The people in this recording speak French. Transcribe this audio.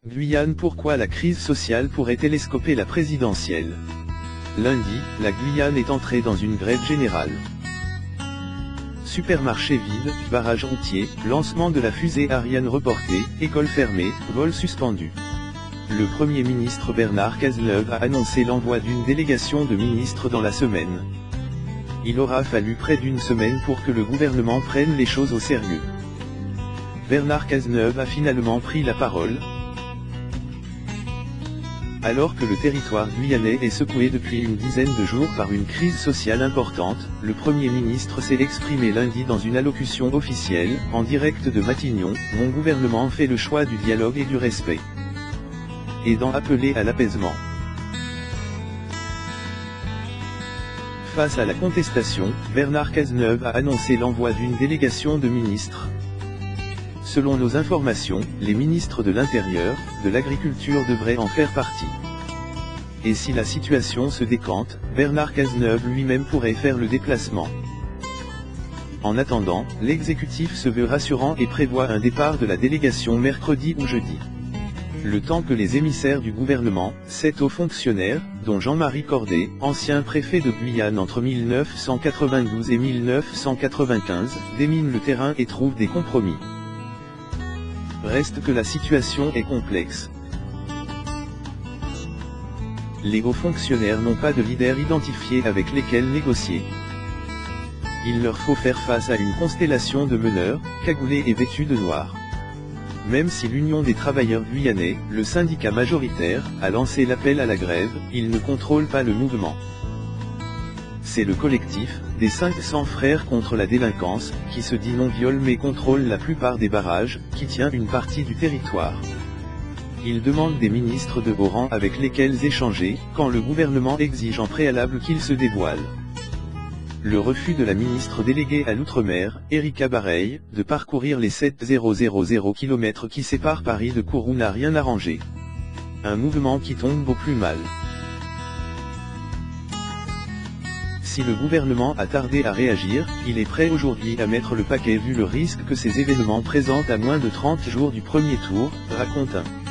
Guyane. Pourquoi la crise sociale pourrait télescoper la présidentielle? Lundi, la Guyane est entrée dans une grève générale. Supermarché vide, barrage routier, lancement de la fusée Ariane reporté, école fermée, vol suspendu. Le Premier ministre Bernard Cazeneuve a annoncé l'envoi d'une délégation de ministres dans la semaine. Il aura fallu près d'une semaine pour que le gouvernement prenne les choses au sérieux. Bernard Cazeneuve a finalement pris la parole. Alors que le territoire guyanais est secoué depuis une dizaine de jours par une crise sociale importante, le Premier ministre s'est exprimé lundi dans une allocution officielle, en direct de Matignon. Mon gouvernement fait le choix du dialogue et du respect, aidant appelé à l'apaisement. Face à la contestation, Bernard Cazeneuve a annoncé l'envoi d'une délégation de ministres. Selon nos informations, les ministres de l'Intérieur, de l'Agriculture devraient en faire partie. Et si la situation se décante, Bernard Cazeneuve lui-même pourrait faire le déplacement. En attendant, l'exécutif se veut rassurant et prévoit un départ de la délégation mercredi ou jeudi. Le temps que les émissaires du gouvernement, 7 hauts fonctionnaires, dont Jean-Marie Cordet, ancien préfet de Guyane entre 1992 et 1995, déminent le terrain et trouvent des compromis. Reste que la situation est complexe. Les hauts fonctionnaires n'ont pas de leader identifié avec lesquels négocier. Il leur faut faire face à une constellation de meneurs, cagoulés et vêtus de noir. Même si l'Union des travailleurs guyanais, le syndicat majoritaire, a lancé l'appel à la grève, il ne contrôle pas le mouvement. C'est le collectif, des 500 frères contre la délinquance, qui se dit non-viol mais contrôle la plupart des barrages, qui tient une partie du territoire. Il demande des ministres de haut rang avec lesquels échanger, quand le gouvernement exige en préalable qu'ils se dévoilent. Le refus de la ministre déléguée à l'Outre-mer, Erika Bareil, de parcourir les 7000 km qui séparent Paris de Kourou n'a rien arrangé. Un mouvement qui tombe au plus mal. Si le gouvernement a tardé à réagir, il est prêt aujourd'hui à mettre le paquet vu le risque que ces événements présentent à moins de 30 jours du premier tour, raconte un